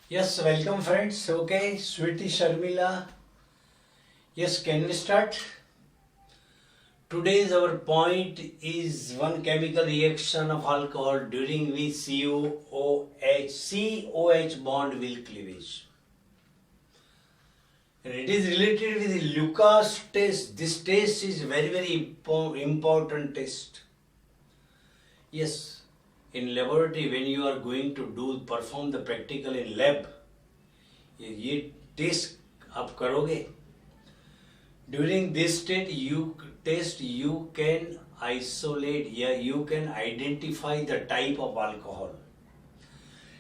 Yes, welcome friends. Okay, Sweetie Sharmila. Yes, can we start? Today's our point is one chemical reaction of alcohol during which COH bond will cleavage. And it is related with the Lucas test. This test is very important test. Yes, in laboratory when you are going to perform the practical in lab, ये test आप करोगे. During this test, you can isolate, yeah, you can identify the type of alcohol.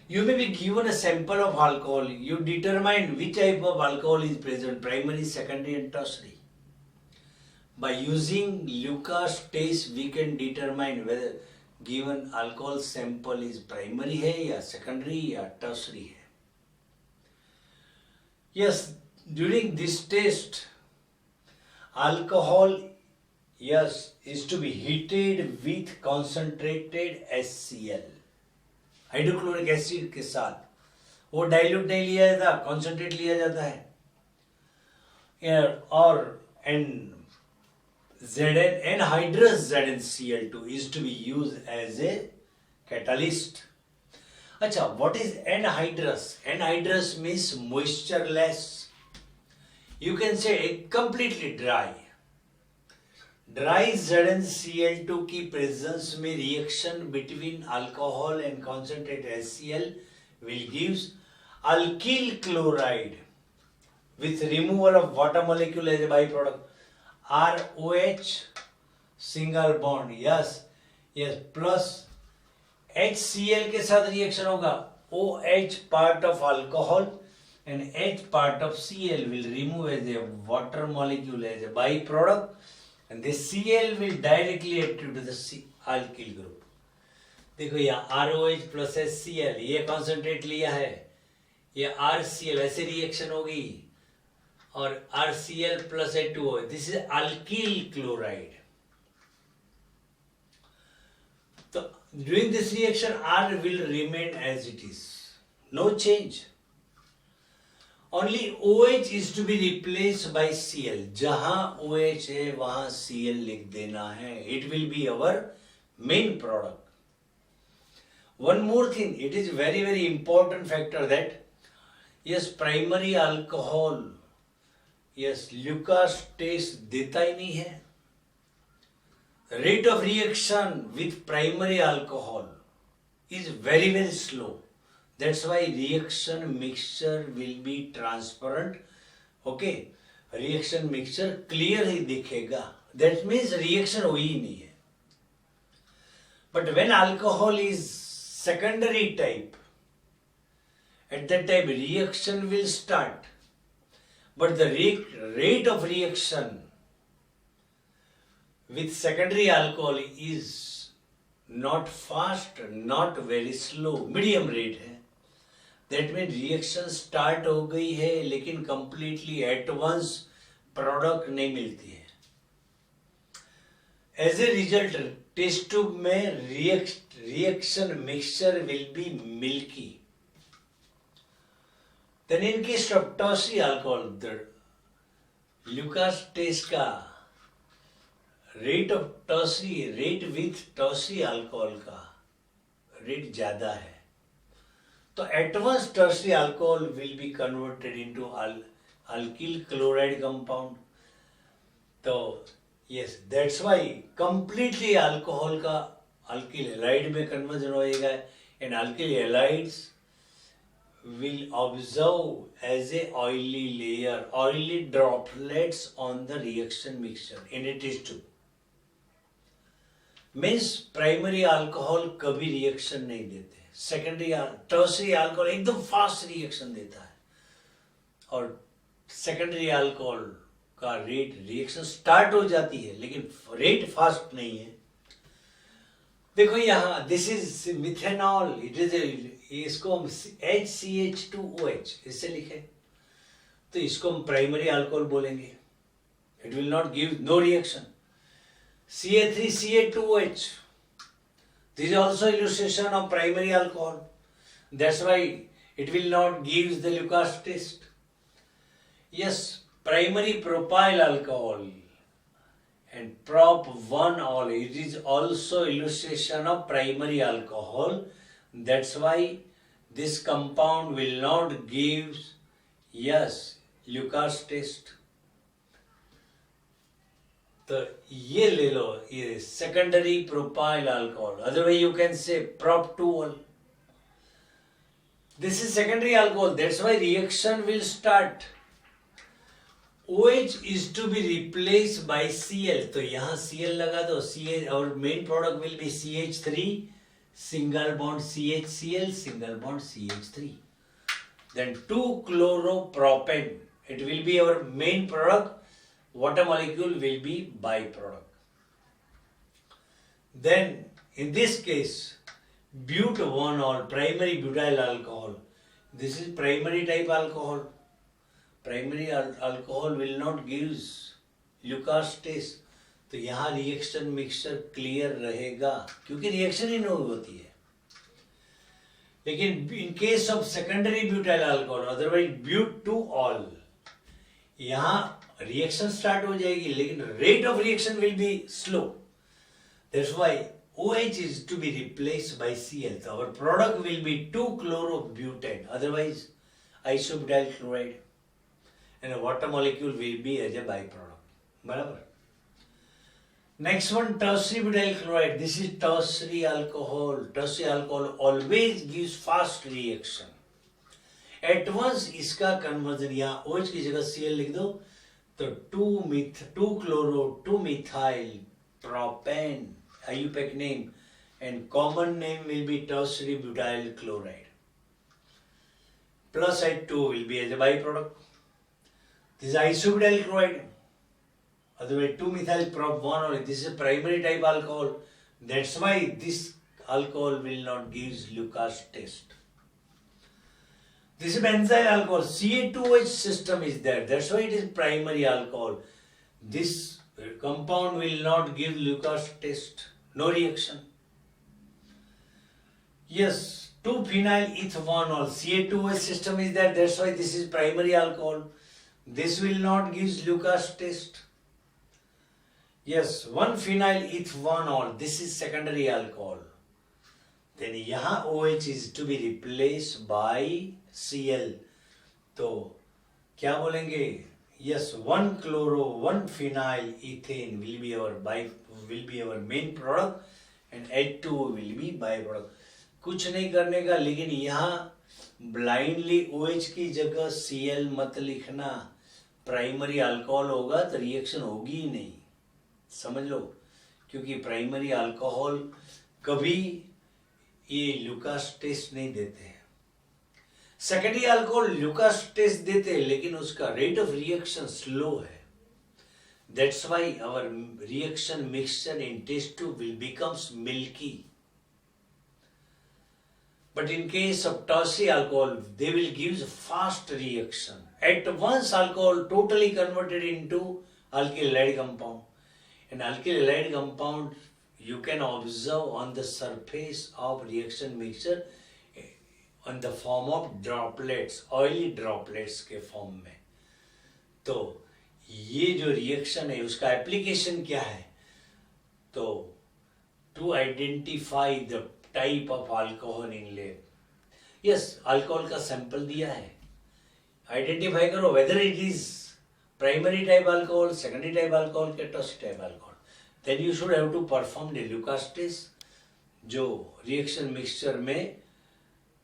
You may be given a sample of alcohol. You determine which type of alcohol is present, primary, secondary, and tertiary. By using Lucas test, we can determine whether given alcohol sample is primary है या secondary या tertiary है. Yes, during this test, alcohol, yes, is to be heated with concentrated HCl, hydrochloric acid के साथ. वो dilute नहीं लिया जाता, कॉन्सेंट्रेट लिया जाता है. और anhydrous ZnCl2 is to be used as a catalyst. अच्छा, what is anhydrous? Anhydrous means moistureless. You can say completely dry. Dry ZnCl2 की presence में reaction between alcohol and concentrated HCl will gives alkyl chloride with removal of water molecule as a byproduct. ROH single bond, yes, plus HCl के साथ reaction होगा. OH part of alcohol and H part of Cl will remove as a water molecule as a byproduct, and this Cl will directly add to the alkyl group. देखो यहाँ ROH plus HCl, ये concentrate लिया है, ये RCl, ऐसे reaction होगी, और RCl plus H2O, this is alkyl chloride. So during this reaction, R will remain as it is, no change. Only OH is to be replaced by Cl. जहाँ OH है वहाँ Cl लिख देना है. It will be our main product. One more thing, it is very important factor that yes, primary alcohol, yes, Lucas test देता ही नहीं है. Rate of reaction with primary alcohol is very slow. That's why reaction mixture will be transparent. Okay, reaction mixture clear ही दिखेगा. That means reaction हुई ही नहीं है. But when alcohol is secondary type, at that time reaction will start. But the rate of reaction with secondary alcohol is not fast, not very slow, medium rate है. That means reaction start हो गई है लेकिन completely at once product नहीं मिलती है. As a result, test tube में reaction mixture will be milky. Then in case of tertiary alcohol, the Lucas test का rate with tertiary alcohol का rate ज़्यादा है. तो advanced tertiary alcohol will be converted into alkyl chloride compound. तो yes, that's why completely alcohol का alkyl halide में conversion होएगा, and alkyl halides will observe as a oily layer, oily droplets on the reaction mixture in a test tube. Means primary alcohol कभी reaction नहीं देते. Secondary tertiary alcohol एकदम fast reaction देता है, और secondary alcohol का reaction start हो जाती है लेकिन रेट फास्ट नहीं है. देखो यहाँ this is methanol, it is इसको हम HCH2OH इससे लिखे, तो इसको हम प्राइमरी अल्कोहल बोलेंगे. It will not give no reaction. CA3CA2OH, this is also illustration of primary alcohol. That's why It will not give the Lucas test. Yes, primary propyl alcohol and prop 1 all. It is also illustration of primary alcohol. That's why this compound will not give, yes, Lucas test. तो ये ले लो, ये secondary propyl alcohol. Otherwise you can say prop 2 all. This is secondary alcohol. That's why reaction will start. OH is to be replaced by Cl. तो यहाँ Cl लगा दो. CH, our main product will be CH3, single bond CHCl, single bond CH3. Then 2-chloropropane. It will be our main product. Water molecule will be byproduct. Then in this case, but-1-all, primary butyl alcohol. This is primary type alcohol. Primary alcohol will not give Lucas test. तो यहाँ reaction mixture clear रहेगा क्योंकि reaction ही नहीं होती है. लेकिन in case of secondary butyl alcohol, otherwise but-2-all, यहाँ reaction start हो जाएगी लेकिन rate of reaction will be slow. That's why OH is to be replaced by Cl. So our product will be 2-chlorobutane, otherwise isobutyl chloride, and a water molecule will be as a byproduct. Barabar. Next one, tertiary butyl chloride. This is tertiary alcohol. Tertiary alcohol always gives fast reaction. At once इसका conversion यहाँ OH की जगह Cl लिख दो तो 2-chloro 2-methyl propane, IUPAC name, and common name will be tertiary butyl chloride. Plus H2 will be as a byproduct. This is isobutyl chloride. Otherwise 2-methyl prop 1 only. This is a primary type alcohol. That's why this alcohol will not give Lucas test. This is benzyl alcohol. Ca2H system is there. That's why it is primary alcohol. This compound will not give Lucas test. No reaction. Yes, 2-phenyl eth1-all. Ca2H system is there. That's why this is primary alcohol. This will not give Lucas test. Yes, 1-phenyl eth1-all. This is secondary alcohol. Then यहाँ OH is to be replaced by Cl. तो क्या बोलेंगे? Yes, 1-chloro 1-phenyl ethane will be our main product and H2 will be byproduct. कुछ नहीं करने का, लेकिन यहाँ blindly OH की जगह Cl मत लिखना. प्राइमरी अल्कोहल होगा तो रिएक्शन होगी ही नहीं, समझ लो, क्योंकि प्राइमरी अल्कोहल कभी ये लुकास टेस्ट नहीं देते हैं. सेकेंडरी अल्कोहल लुकास टेस्ट देते हैं लेकिन उसका रेट ऑफ रिएक्शन स्लो है. That's why our reaction mixture in test tube will becomes milky. But in case of tertiary alcohol, they will give fast reaction. At once alcohol totally converted into alkyl halide compound. And alkyl halide compound you can observe on the surface of reaction mixture on the form of droplets, oily droplets के form में. तो ये जो reaction है उसका application क्या है? तो to identify the type of alcohol in lab. Yes, alcohol का sample दिया है, identify करो whether it is primary type alcohol, secondary type alcohol के tertiary type alcohol. Then you should have to perform the Lucas test. जो reaction mixture में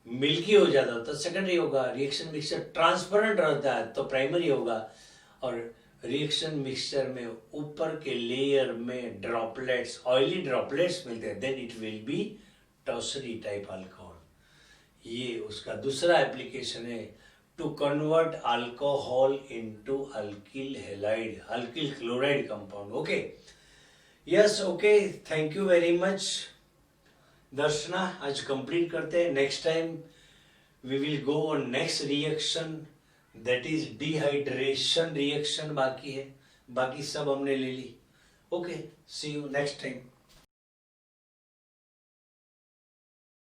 milky हो जाता है तो सेकेंडरी होगा, रिएक्शन मिक्सचर ट्रांसपेरेंट रहता है तो प्राइमरी होगा, और रिएक्शन मिक्सचर में ऊपर के लेयर में ड्रॉपलेट्स, ऑयली ड्रॉपलेट्स मिलते हैं, then it will be tertiary type alcohol. ये उसका दूसरा एप्लीकेशन है, to convert alcohol into alkyl halide, alkyl chloride compound. Okay, yes, okay, thank you very much Darshana. आज कंप्लीट करते हैं. Next time we will go on next reaction, that is dehydration reaction बाकी है, बाकी सब हमने ले ली. Okay, see you next time.